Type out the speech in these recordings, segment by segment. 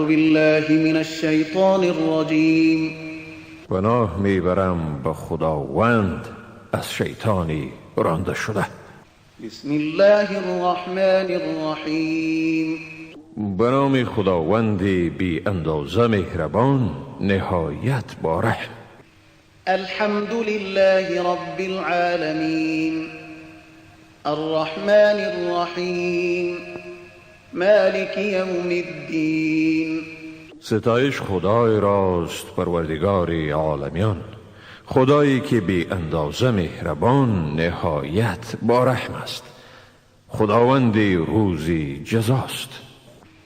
بالله من الشیطان الرجیم. پناه میبرم به خداوند از شیطانی رانده شده. بسم الله الرحمن الرحیم. به نام خداوند بی اندازه مهربان نهایت با رحم. الحمد لله رب العالمین الرحمن الرحیم مالک یوم الدین. ستایش خدای راست، پروردگار عالمیان، خدایی که بی اندازه مهربان نهایت با رحم است، خداوند روزی جزاست.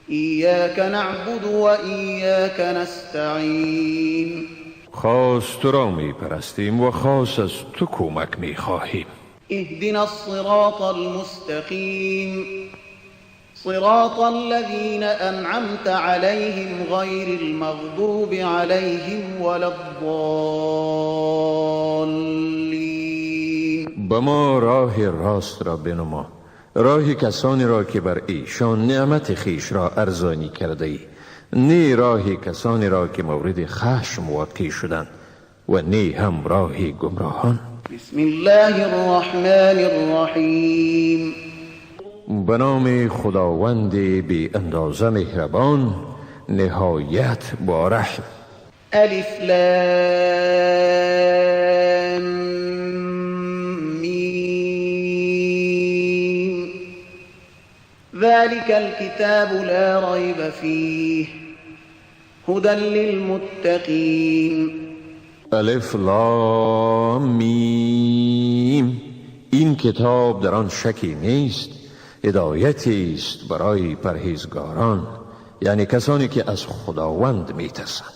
ایاک نعبد و ایاک نستعین. خاص تو را می پرستیم و خاص از تو کمک می خواهیم. اهدنا الصراط المستقیم صراط الذين أنعمت عليهم غير المغضوب عليهم ولا الضالين. به ما راه راست را بنما، راه کسانی را که بر ایشان نعمت خیش را ارزانی کرده ای، نی راه کسانی را که مورد خشم واقع شدند و نی هم راه گمراهان. بسم الله الرحمن الرحیم. به نام خداوند بی اندازه مهربان نهایت با رحم. الف لام میم. ذلك الكتاب لا ريب فيه هدى للمتقين. الف لام میم. این کتاب در آن شکی نیست، هدایتی است برای پرهیزگاران، یعنی کسانی که از خداوند میترسند.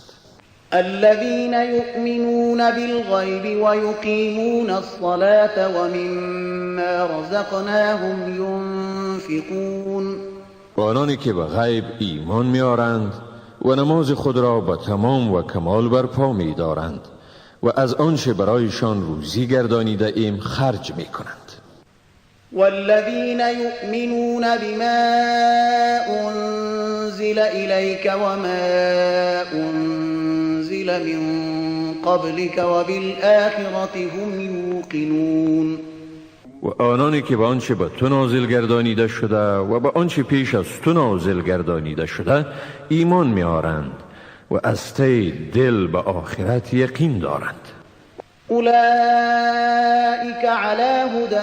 الذين يؤمنون بالغيب ويقيمون الصلاة ومما رزقناهم ينفقون. آنانی که به غیب ایمان میارند و نماز خود را به تمام و کمال برپا میدارند و از آنچه برایشان روزی گردانیده ایم خرج میکنند. والذين يؤمنون بما أنزل إليك وما أنزل من قبلك وبالآخرة هم يوقنون. و آنانی که به آنچه به تو نازل گردانیده شده و به آنچه پیش از تو نازل گردانیده شده ایمان می‌آورند و از ته دل به آخرت یقین دارند. اولئک علی هدى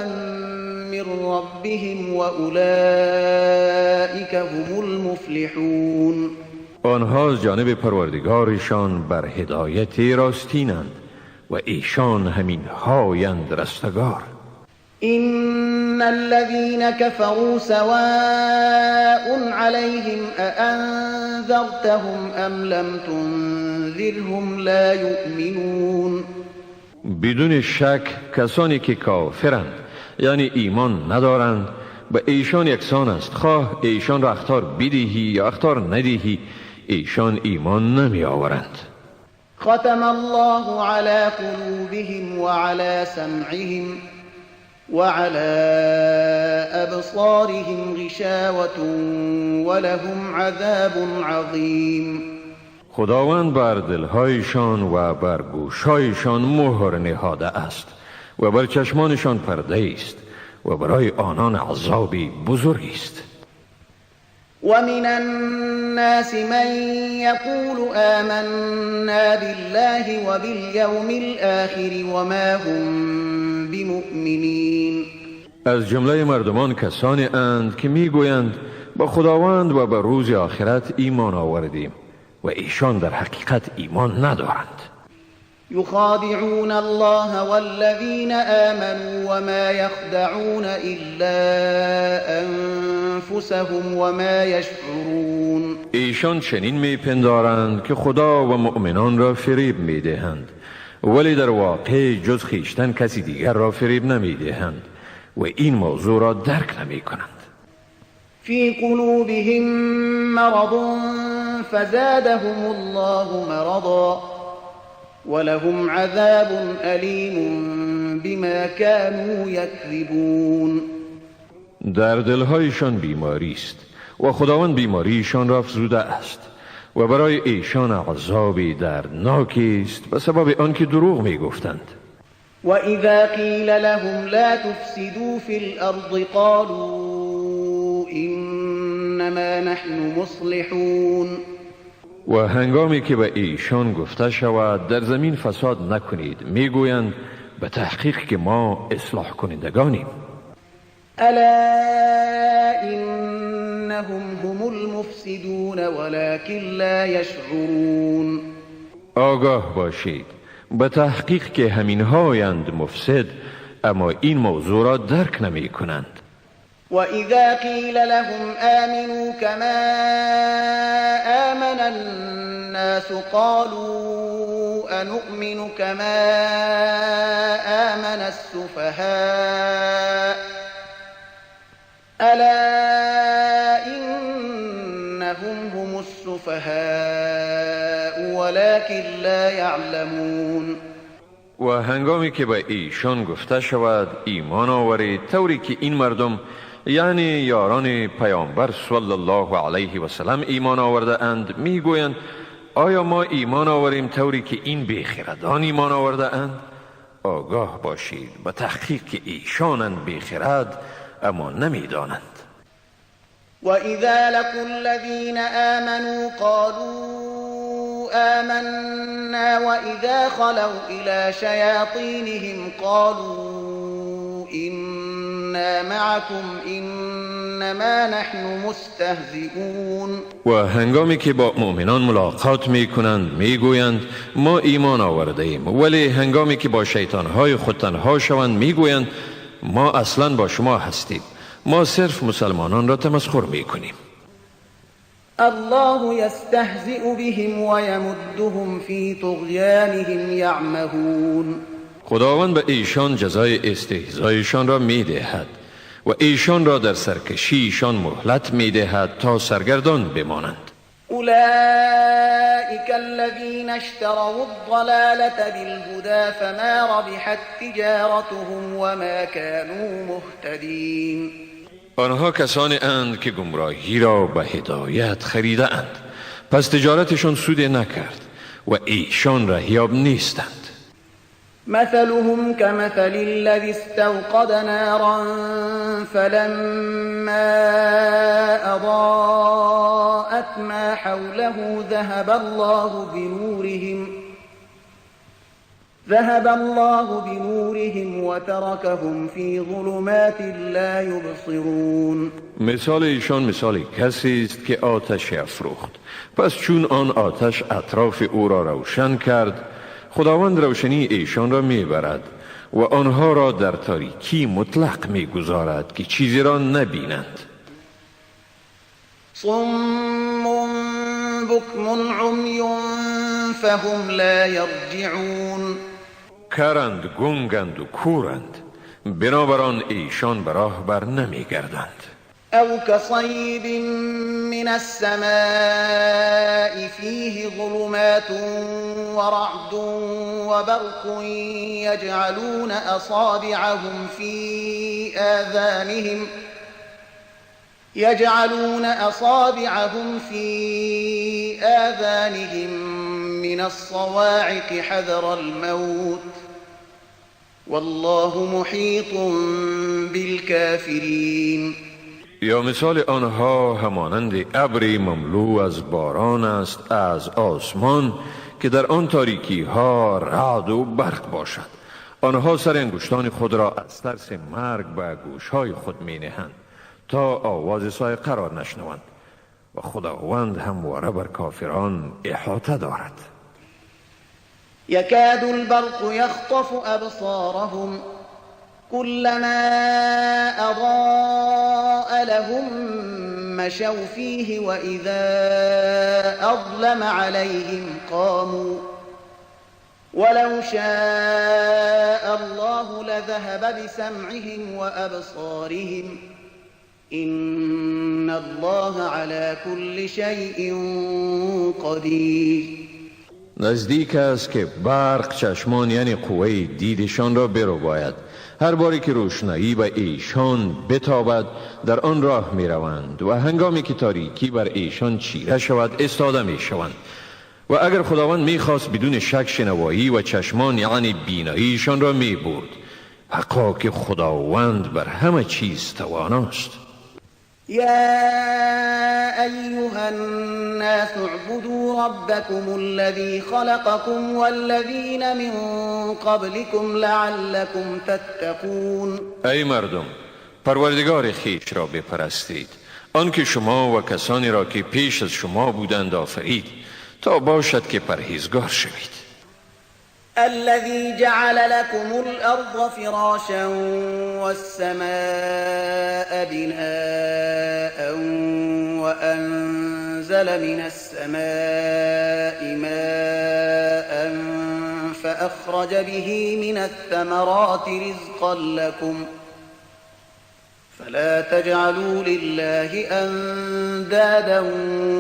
من ربهم و اولئک هم المفلحون. آنها از جانب پروردگارشان بر هدایت راستینند و ایشان همین هایند رستگار. إن الذين كفروا سواء عليهم أأنذرتهم أم لم تنذرهم لا يؤمنون. بدون شک کسانی که کافرند یعنی ایمان ندارند به ایشان یکسان است، خواه ایشان را اخطار بدهی یا اخطار ندهی ایشان ایمان نمی آورند. ختم الله على قلوبهم وعلى سمعهم وعلى أبصارهم غشاوة ولهم عذاب عظيم. خداوند بر دلهایشان و بر گوشهایشان مهر نهاده است و بر چشمانشان پرده است و برای آنان عذابی بزرگی است. ومن الناس من يقول آمنا بالله وباليوم الآخر وما هم بمؤمنين. از جمله مردمان کسانی اند که میگویند با خداوند و به روز آخرت ایمان آوردیم و ایشان در حقیقت ایمان ندارند. يخادعون الله والذين آمنوا وما يخدعون إلا أنفسهم وما يشعرون. ایشان چنین میپندارند که خدا و مؤمنان را فریب میدهند ولی در واقع جز خیشتن کسی دیگر را فریب نمیدهند و این موضوع را درک نمیکنند. في قلوبهم مرض فزادهم الله مرضا ولهم عذاب أليم بما كانوا يكذبون. در دلهایشان بیماری است و خداوند بیماریشان را افزوده است و برای ایشان عذابی دردناکی است به سبب آنکه دروغ می گفتند. وإذا قيل لهم لا تفسدوا في الأرض قالوا إنما نحن مصلحون. و هنگامی که به ایشان گفته شود در زمین فساد نکنید میگویند به تحقیق که ما اصلاح کنندگانیم. الا انهم هم المفسدون ولكن لا يشعرون. آگاه باشید به تحقیق که همینهایند مفسد اما این موضوع را درک نمی کنند. وإذا قيل لهم آمنوا كما آمن الناس قالوا أنؤمن كما آمن السفهاء ألا إنهم هم السفهاء ولكن لا يعلمون. و هنگامی که به ایشان گفته شود ایمان آورید طوری که این مردم یعنی یاران پیامبر صلی الله علیه و سلم ایمان آورده اند میگویند آیا ما ایمان آوریم طوری که این بیخردان ایمان آورده اند؟ آگاه باشید به تحقیق که ایشانند بیخرد اما نمیدانند. و اذا لقوا الذین آمنوا قالوا آمنا وإذا خلوا إلى شياطينهم قالوا إنا معكم إنما نحن مستهزئون. و هنگامی که با مؤمنان ملاقات می کنند می گویند ما ایمان آورده ایم ولی هنگامی که با شیطانهای خود تنها شوند می گویند ما اصلا با شما هستیم، ما صرف مسلمانان را تمسخر می کنیم. الله يستهزئ بهم ويمدهم في طغيانهم يعمهون. خداوند به ایشان جزای استهزایشان را می دهد و ایشان را در سرکشیشان مهلت می دهد تا سرگردان بمانند. اولئك الذين اشتروا الضلالة بالهدى فما ربحت تجارتهم وما كانوا مهتدين. آنها کسانی اند که گمراهی را به هدایت خریده اند پس تجارتشان سود نکرد و ایشان رهیاب نیستند. مثلهم كمثل الذي استوقد نارا فلما أضاءت ما حوله ذهب الله بنورهم وتركهم في ظلمات لا يبصرون. مثال ایشان مثال کسی است که آتش افروخت پس چون آن آتش اطراف او را روشن کرد خداوند روشنی ایشان را میبرد و آنها را در تاریکی مطلق میگذارد که چیزی را نبینند. صم بكم عمي فهم لا يرجعون. کرند، گنگند و کورند بنابراین ایشان به راه بر نمیگردند. او كصيب من السماء فيه ظلمات ورعد وبرق يجعلون أصابعهم في آذانهم من الصواعق حذر الموت والله محيط بالكافرين. یا مثال آنها همانند ابری مملو از باران است از آسمان که در آن تاریکی ها رعد و برق باشد. آنها سر انگشتان خود را از ترس مرگ به گوشهای خود می نهند تا آواز صاعقه را نشنوند و خداوند همواره بر کافران احاطه دارد. يكاد البرق يخطف أبصارهم كلما أضاء لهم مشوا فيه وإذا أظلم عليهم قاموا ولو شاء الله لذهب بسمعهم وأبصارهم إن الله على كل شيء قدير. نزدیک است که برق چشمان یعنی قوه دیدشان را برو باید. هر باری که روشنایی به ایشان بتابد در آن راه می روند و هنگامی که تاریکی بر ایشان چیره شود استاده می شوند. و اگر خداوند می خواست بدون شک شنوایی و چشمان یعنی بیناییشان را می برد. حقا که خداوند بر همه چیز تواناست. يا أيها الناس اعبدوا ربكم الذي خلقكم والذين من قبلكم لعلكم تتقون. ای مردم، پروردگار خویش را بپرستید، آنکه شما و کسانی را که پیش از شما بودند آفرید تا باشد که پرهیزگار شوید. الذي جعل لكم الأرض فراشا والسماء بناء وأنزل من السماء ماء فأخرج به من الثمرات رزقا لكم فلا تجعلوا لله أندادا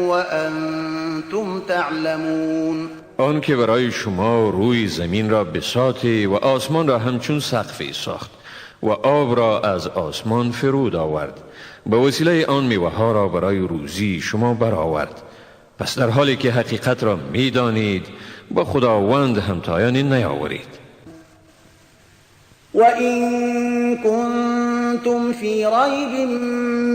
وأنتم تعلمون. آن که برای شما روی زمین را بساطی و آسمان را همچون سقفی ساخت و آب را از آسمان فرود آورد، به وسیله آن میوه ها را برای روزی شما برآورد. پس در حالی که حقیقت را میدانید با خداوند همتایانی نیاورید. وَإِن كُنتُمْ فِي رَيْبٍ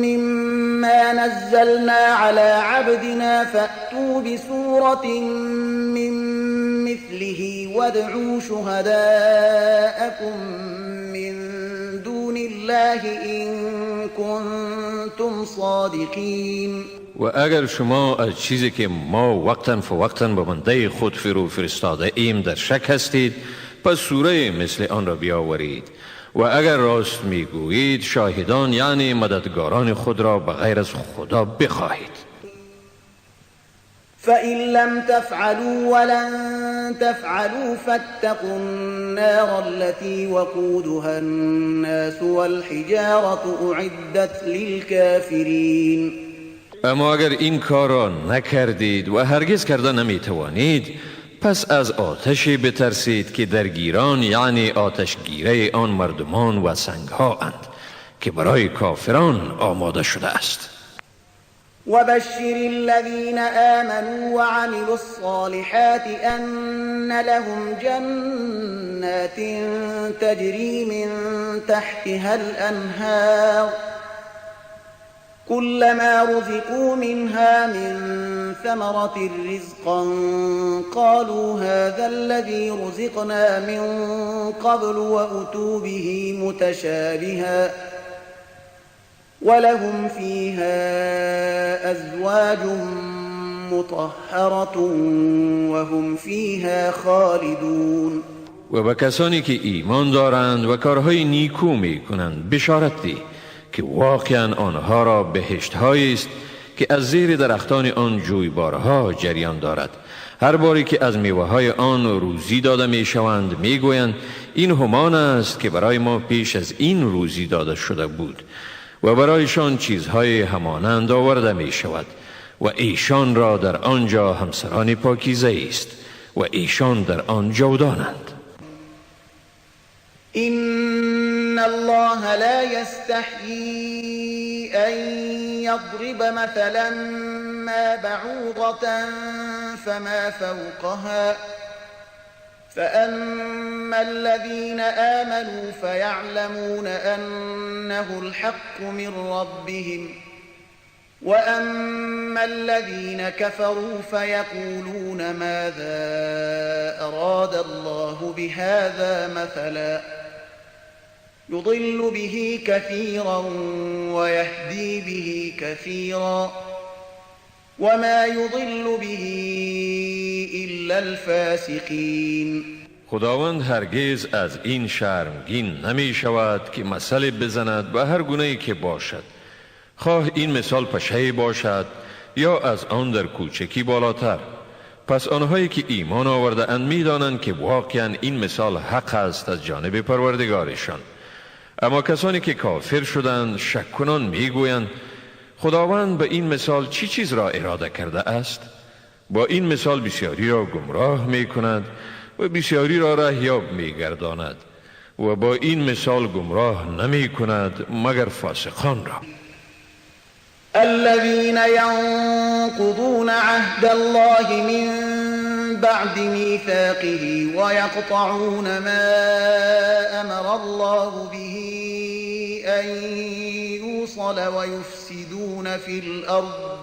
مِّمَّا نَزَّلْنَا عَلَى عَبْدِنَا فَأْتُوا بِسُورَةٍ مِّن مِّثْلِهِ وَادْعُوا شُهَدَاءَكُم مِّن دُونِ اللَّهِ إِن كُنتُمْ صَادِقِينَ. و اگر شما از چیزی که ما وقتا فوقتا به بنده خود فرستاده ایم در شک هستید، پس سوره مثل آن را بیاورید و اگر راست میگویید شاهدان یعنی مددگاران خود را بغیر از خدا بخواهید. فَإِن لَّمْ تَفْعَلُوا وَلَن تَفْعَلُوا فَاتَّقُوا النَّارَ الَّتِي وَقُودُهَا النَّاسُ وَالْحِجَارَةُ أُعِدَّتْ لِلْكَافِرِينَ. اما اگر این کار را نکردید و هرگز کرده نمیتوانید، پس از آتشی بترسید که درگیران یعنی آتشگیره آن مردمان و سنگها اند که برای کافران آماده شده است. وبشر الذين آمنوا وعملوا الصالحات أن لهم جنات تجري من تحتها الأنهار كلما رزقوا منها من ثمرة رزقا قالوا هذا الذي رزقنا من قبل وأتوا به متشابها ولهم فيها أزواج مطهرة وهم فيها خالدون. و به کسانی که ایمان دارند و کارهای نیکو می کنند بشارت دی که واقعا آنها را بهشت‌هایی است که از زیر درختان آن جویبارها جریان دارد. هر باری که از میوه‌های آن روزی داده می‌شوند می‌گویند این همان است که برای ما پیش از این روزی داده شده بود و برایشان چیزهای همانند آورده می‌شود و ایشان را در آنجا همسران پاکیزه است و ایشان در آن جاودانند. إن الله لا يستحيي أن يضرب مثلا ما بعوضة فما فوقها فأما الذين آمنوا فيعلمون أنه الحق من ربهم وأما الذين كفروا فيقولون ماذا أراد الله بهذا مثلا يضل به كثيرا ويهدي به كثيرا وما يضل به إلا الفاسقين. خداوند هرگز از این شرمگین نمی شود که مثل بزند به هر گونه‌ای که باشد، خواه این مثال پشه باشد یا از آن در کوچکی بالاتر. پس آنهایی که ایمان آورده اند می دانند که واقعا این مثال حق است از جانب پروردگارشان. اما کسانی که کافر شدند شک کنان می گویند خداوند به این مثال چی چیز را اراده کرده است؟ با این مثال بسیاری را گمراه می کند و بسیاری را رهیاب می گرداند و با این مثال گمراه نمی کند مگر فاسقان را. الذين ينقضون عهد الله من بعد ميثاقه ويقطعون ما أمر الله به أن يوصل ويفسدون في الأرض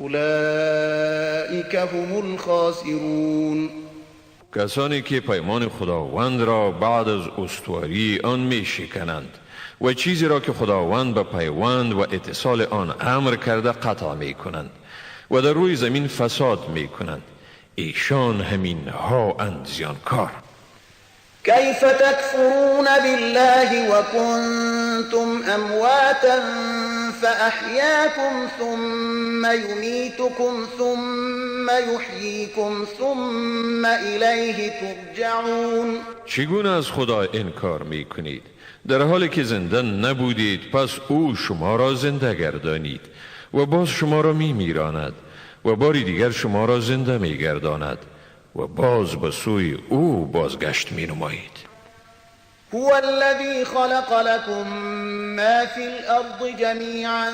أولئك هم الخاسرون. کسانی که پیمان خداوند را بعد از استواری آن می شکنند و چیزی را که خداوند به پیوند و اتصال آن امر کرده قطع می کنند و در روی زمین فساد می کنند، ایشان همین ها اند زیانکار. كيف تكفرون بالله وكنتم أمواتا فأحياكم ثم يميتكم ثم يحييكم ثم إليه ترجعون. چگونه از خدا انکار می کنید در حالی که زنده نبودید، پس او شما را زنده گردانید و باز شما را می میراند و باری دیگر شما را زنده می گرداند و باز به سوی او بازگشت می نمایید. هو الذي خلق لكم ما في الأرض جميعا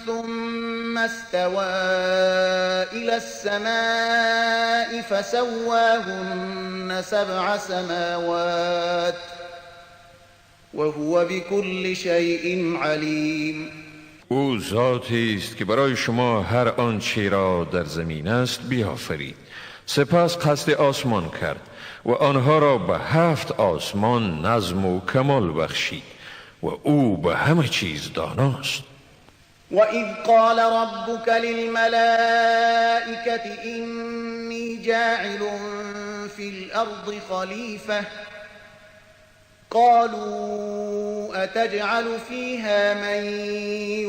ثم استوى إلى السماء فسواهن 7 سماوات وهو بكل شيء عليم. او ذاتی است که برای شما هر آنچه را در زمین است بیافرید، سپس قصد آسمان کرد و آنها را به 7 آسمان نظم و کمال بخشید و او به همه چیز داناست. وَإِذْ قَالَ رَبُّكَ لِلْمَلَائِكَةِ إِنِّي جَاعِلٌ فِي الْأَرْضِ خَلِيفَةً قالوا أتجعل فيها من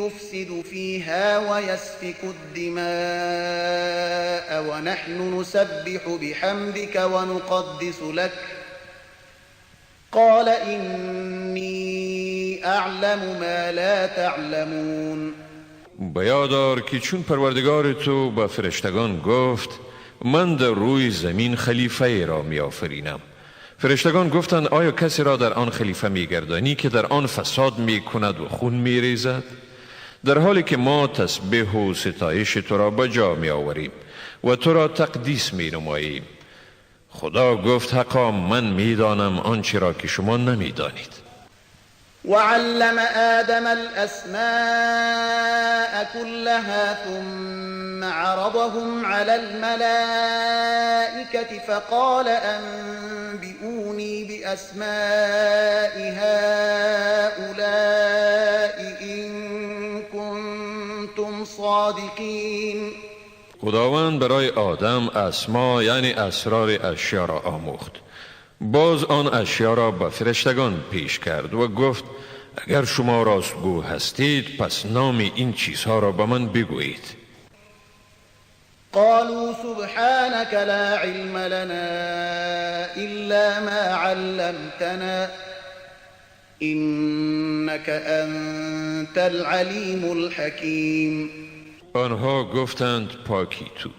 يفسد فيها ويسفك الدماء ونحن نسبح بحمدك ونقدس لك قال إني أعلم ما لا تعلمون. بیادار که چون پروردگار تو به فرشتگان گفت من در روی زمین خلیفه را می آفرینم، فرشتگان گفتند آیا کسی را در آن خلیفه میگردانی که در آن فساد میکند و خون میریزد؟ در حالی که ما تسبیح و ستایش تو را به جا می آوریم و تو را تقدیس می نماییم. خدا گفت حقا من میدانم آنچه را که شما نمیدانید. وعلم آدم الأسماء كلها ثم عرضهم على الملائكة فقال أنبئوني بأسماء هؤلاء إن كنتم صادقين. خداوند برای آدم اسما یعنی اسرار اشیا را آموخت. باز آن اشیا را به فرشتگان پیش کرد و گفت اگر شما راستگو هستید پس نام این چیزها را به من بگویید. قالوا سبحانك لا علم لنا إلا ما علمتنا إنك أنت العليم الحكيم. آنها گفتند پاکی تو،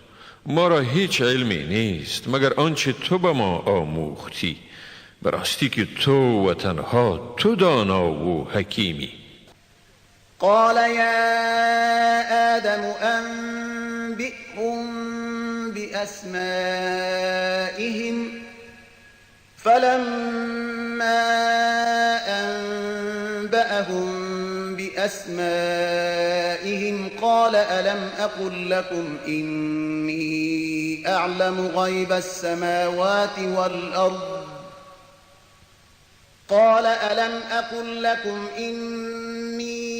ما را هیچ علمی نیست مگر آنچه تو به ما آموختی، براستی که تو و تنها تو دانا و حکیمی. قال يا آدم أنبئهم بأسمائهم فلما أنبأهم بأسمائهم قال ألم أقل لكم إني أعلم غيب السماوات والأرض قال ألم أقل لكم إني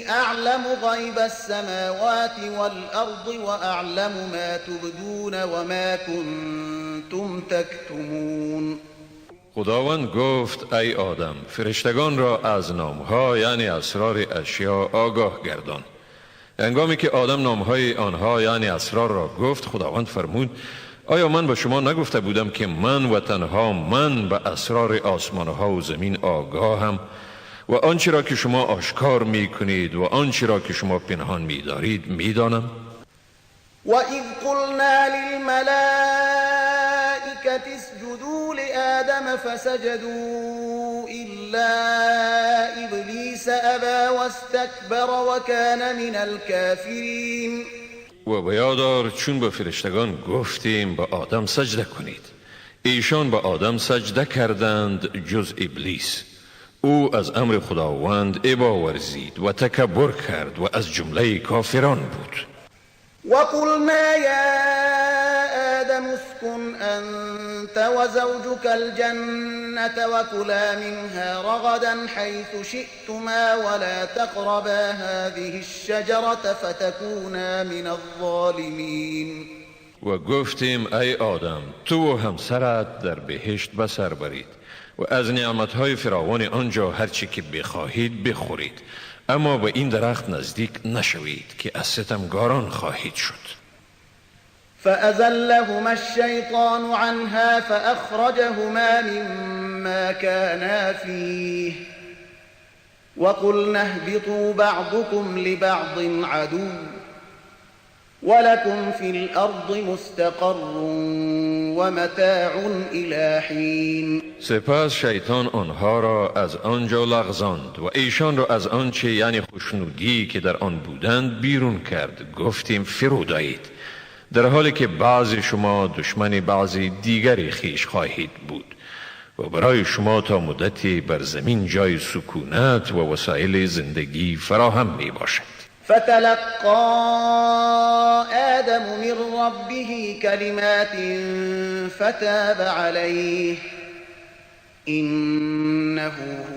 أعلم غيب السماوات والأرض وأعلم ما تبدون وما كنتم تكتمون. خداوند گفت ای آدم فرشتگان را از نامها یعنی اسرار اشیا آگاه گردان. هنگامی که آدم نامهای آنها یعنی اسرار را گفت خداوند فرمود آیا من به شما نگفته بودم که من و تنها من به اسرار آسمانها و زمین آگاهم و آنچه را که شما آشکار می کنید و آنچه را که شما پنهان می دارید می دانم؟ وإذ قلنا للملائكة اسجدوا لآدم فسجدوا إلا إبليس أبى واستكبر وكان من الكافرين. و بیادار چون به فرشتگان گفتیم به آدم سجده کنید، ایشان به آدم سجده کردند جز ابلیس. او از امر خداوند ابا ورزید و تکبر کرد و از جمله کافران بود. وقلنا يا آدم اسكن أنت وزوجك الجنة وكلا منها رغدا حيث شئتما ولا تقربا هذه الشجرة فتكونا من الظالمين. و گفتیم ای آدم تو و همسرت در بهشت بسر برید و از نعمتهای فراوان آنجا هرچی که بخواهید بخورید، اما به این درخت نزدیک نشوید که از ستمگاران خواهید شد. فأزلهما الشيطان عنها فأخرجهما مما كانا فيه وقلنا اهبطوا بعضكم لبعض عدو ولكم في الأرض مستقر ومتاع إلى حين. سپس شیطان آنها را از آنجا لغزاند و ایشان را از آنچه یعنی خوشنودی که در آن بودند بیرون کرد. گفتیم فرود آیید، در حالی که بعضی شما دشمن بعضی دیگری خیش خواهید بود و برای شما تا مدتی بر زمین جای سکونت و وسایل زندگی فراهم می باشد. فتلقى آدم من ربه كلمات فتاب عليه إنه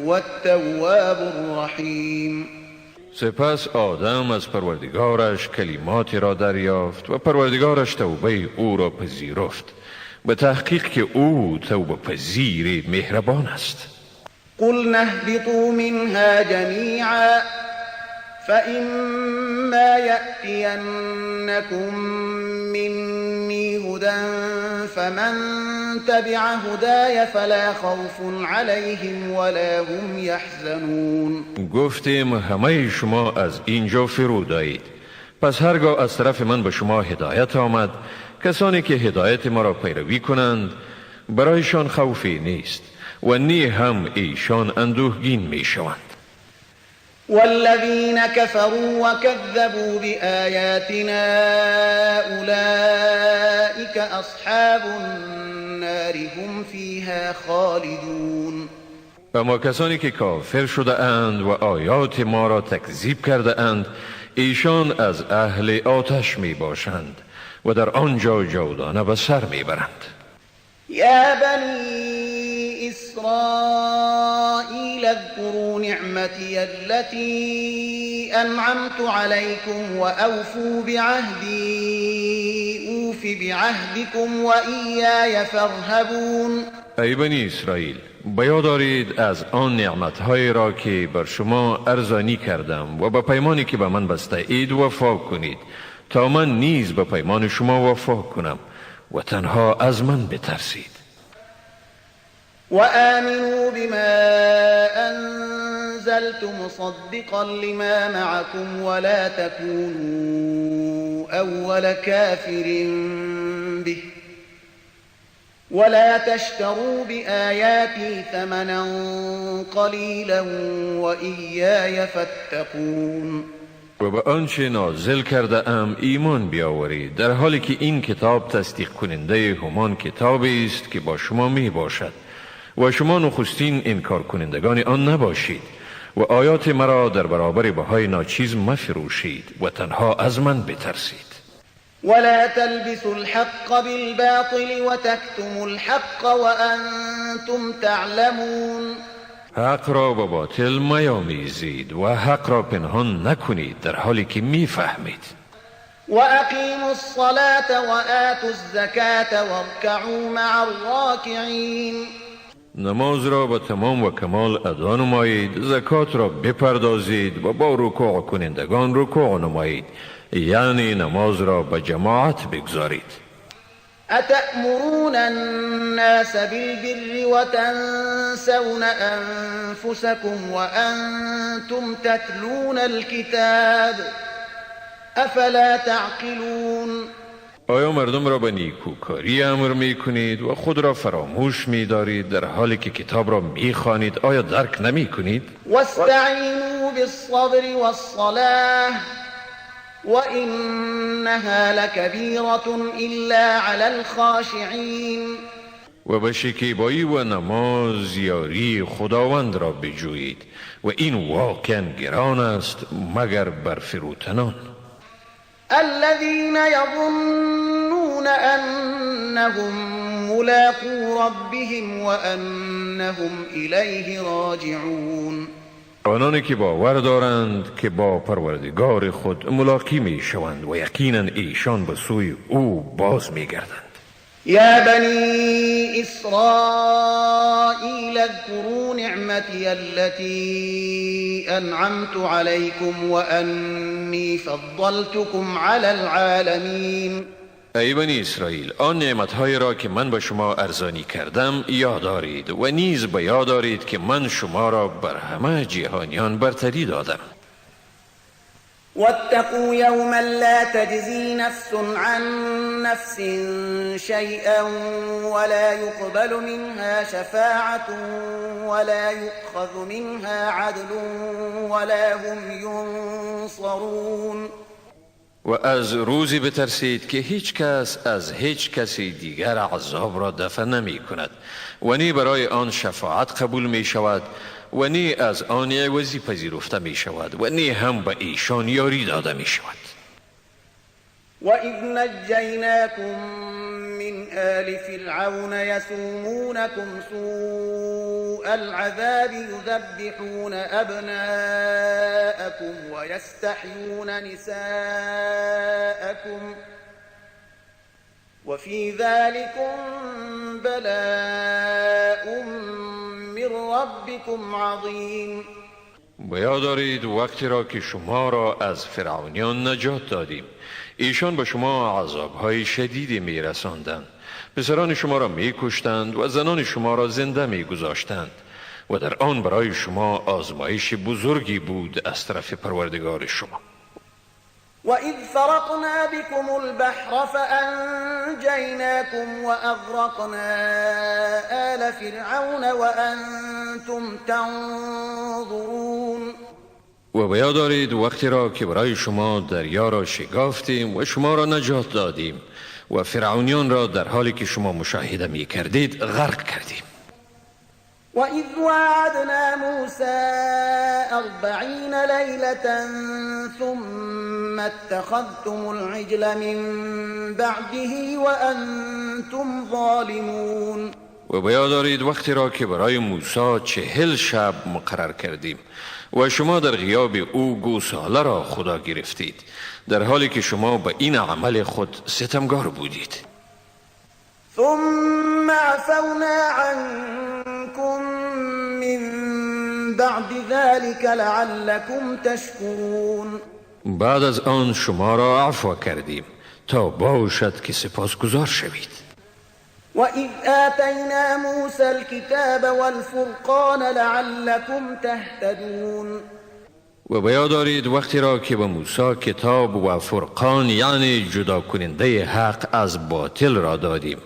هو التواب الرحيم. سپس آدم از پروردگارش کلماتی را دریافت و پروردگارش توبه او را پذیرفت. به تحقیق که او توبه پذیر مهربان است. قلنا اهبطوا منها جميعا فإما يأتينكم مني هدى فمن تبع هداي فلا خوف عليهم ولا هم يحزنون. گفتیم همه شما از اینجا فرود آیید، پس هرگاه از طرف من به شما هدایت آمد، کسانی که هدایت ما را پیروی کنند برایشان خوفی نیست و نی هم ایشان اندوهگین می شوند. والذين كفروا وكذبوا بآياتنا أولئك أصحاب النار هم فيها خالدون. اما کسانی که کافر شده اند و آیات ما را تکذیب کرده اند ایشان از اهل آتش می باشند و در آنجا جاودانه به سر می برند. يا بني إسرائيل اذكروا نعمتي التي أنعمت عليكم وأوفوا بعهدي أوف بعهدكم وإياي فارهبون. ای بنی اسرائیل، بیاد دارید از آن نعمت‌هایی را که بر شما ارزانی کردم و به پیمانی که به من بسته اید وفا کنید تا من نیز به پیمان شما وفا کنم و تنها از من بترسید. وآمنوا بما أنزلت مصدقا لما معكم ولا تكونوا أول كافر به ولا تشتروا بآياتي ثمنا قليلا وإياي فاتقون. و به آنچه نازل کرده ام ایمان بیاورید، در حالی که این کتاب تصدیق کننده همان کتابی است که با شما می باشد و شما نخستین انکار کنندگان آن نباشید و آیات مرا در برابر بهای ناچیز مفروشید و تنها از من بترسید. ولا تلبسوا الحق بالباطل وتكتموا الحق وأنتم تعلمون. حق را با باطل میامیزید و حق را پنهان نکنید در حالی که میفهمید. وأقيموا الصلاة وآتوا الزكاة واركعوا مع الراكعين. نماز را به تمام و کمال ادا نمایید، زکات را بپردازید و با رکوع کنندگان رکوع نمایید، یعنی نماز را به جماعت بگذارید. أتأمرون الناس بالبر وتنسون أنفسكم وأنتم تتلون الكتاب أفلا تعقلون. آیا مردم را به نیکوکاری امر می کنید و خود را فراموش می دارید در حالی که کتاب را می خوانید؟ آیا درک نمی کنید؟ واستعینوا بالصبر والصلاة وإنها لكبيرة إلا على الخاشعين. و به شکیبایی و نماز یاری خداوند را بجویید و این واقعا گران است مگر بر فروتنان. الذين يظنون أنهم ملاقو ربهم وأنهم إليه راجعون. آنانی که باور دارند که با پروردگار خود ملاقی می شوند و یقینا ایشان به سوی او باز می گردند. يا بني إسرائيل اذكروا نعمتي التي أنعمت عليكم وأني فضلتكم على العالمين. ای بنی اسرائیل، آن نعمت‌های را که من به شما ارزانی کردم یاد دارید و نیز به یاد دارید که من شما را بر همه جهانیان برتری دادم. واتقوا يوما لا تجزي نفس عن نفس شيئا ولا يقبل منها شفاعة ولا يؤخذ منها عدل ولا هم ينصرون. و از روزی بترسید که هیچ کس از هیچ کسی دیگر عذاب را دفع نمی کند و نی برای آن شفاعت قبول می شود و نی از آن عوضی پذیرفته می شود و نی هم به ایشان یاری داده می شود. وَإِذْ نَجَّيْنَاكُمْ مِنْ آلِ فِرْعَوْنَ يَسُومُونَكُمْ سُوءَ الْعَذَابِ يُذَبِّحُونَ أَبْنَاءَكُمْ وَيَسْتَحْيُونَ نِسَاءَكُمْ وَفِي ذَلِكُمْ بَلَاءٌ من ربكم عظیم. بیاد دارید وقتی را که شما را از فرعونیان نجات دادیم، ایشان به شما عذابهای شدیدی می رساندند. پسران شما را می کشتند و زنان شما را زنده می گذاشتند و در آن برای شما آزمایش بزرگی بود از طرف پروردگار شما. وَإِذْ فَرَقْنَا بِكُمُ الْبَحْرَ فَأَنْجَيْنَاكُمْ وَأَغْرَقْنَا آلَ فِرْعَوْنَ وَأَنْتُمْ تَنْظُرُونَ. و بیاد دارید وقتی را که برای شما دریا را شکافتیم و شما را نجات دادیم و فرعونیان را در حالی که شما مشاهده می کردید غرق کردیم. وَإِذْ وَعَدْنَا مُوسَى 40 لَيْلَةً ثُمَّ اتَّخَذْتُمُ الْعِجْلَ مِنْ بَعْدِهِ وَأَنْتُمْ ظَالِمُونَ. و بیاد دارید وقتی را که برای موسی 40 شب مقرر کردیم و شما در غیاب او گوساله را خدا گرفتید در حالی که شما به این عمل خود ستمگار بودید. ثم عفونا عنكم من بعد ذلك لعلكم تشكرون. بعد از آن شما را عفو کردیم تا باشد که سپاسگزار شوید. وَإِذْ آتَيْنَا مُوسَى الْكِتَابَ وَالْفُرْقَانَ لَعَلَّكُمْ تَهْتَدُونَ. و بیاد دارید وقتی را که به موسی کتاب و فرقان یعنی جدا کننده حق از باطل را دادیم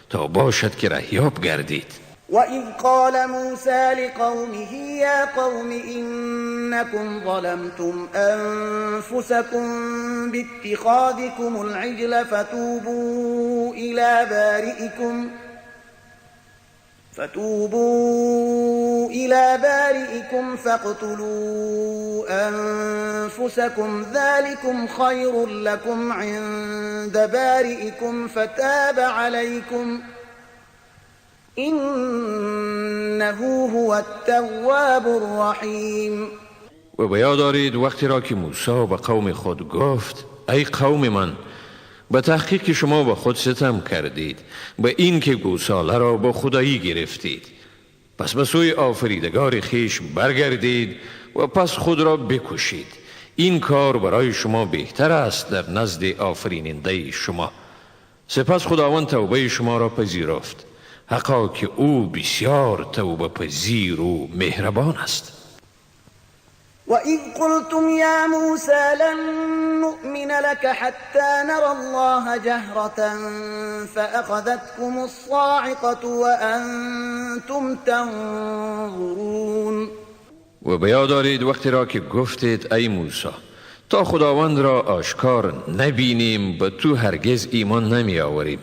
تا باشد که رهیاب گردید. وَإِذْ قَالَ مُوسَى لِقَوْمِهِ يَا قَوْمِ إِنَّكُمْ ظَلَمْتُمْ أَنفُسَكُمْ بِاتِّخَاذِكُمُ الْعِجْلَ فَتُوبُوا إِلَى بَارِئِكُمْ فَاقْتُلُوا أَنفُسَكُمْ ذَلِكُمْ خَيْرٌ لَكُمْ عِندَ بَارِئِكُمْ فَتَابَ عَلَيْكُمْ إِنَّهُ هُوَ التَّوَّابُ الرَّحِيمُ. و بیاد دارید وقتی را که موسی به قوم خود گفت ای قوم من، به تحقیق شما به خود ستم کردید به این که گوساله را با خدایی گرفتید، پس به سوی آفریدگار خیش برگردید و پس خود را بکشید. این کار برای شما بهتر است در نزد آفریننده شما. سپس خداوند توبه شما را پذیرفت، حقا که او بسیار توبه پذیر و مهربان است. وإذ قلتم يا موسى لن نؤمن لك حتى نرى الله جهرة فأخذتكم الصاعقة وأنتم تنظرون. و بیاد دارید وقتی را که گفتید ای موسی تا خداوند را آشکار نبینیم به تو هرگز ایمان نمی آوریم.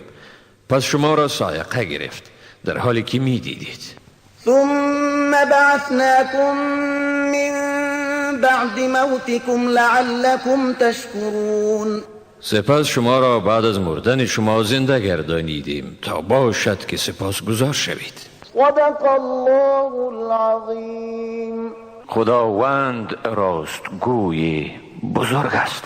پس شما را صاعقه گرفت در حالی که می دیدید. ثم بعثناكم من بعد موتكم لعلكم تشكرون. سپس شما را بعد از مردن شما زنده گردانیدیم تا باشد که سپاسگزار شوید. صدق الله العظیم. خداوند راستگوی بزرگ است.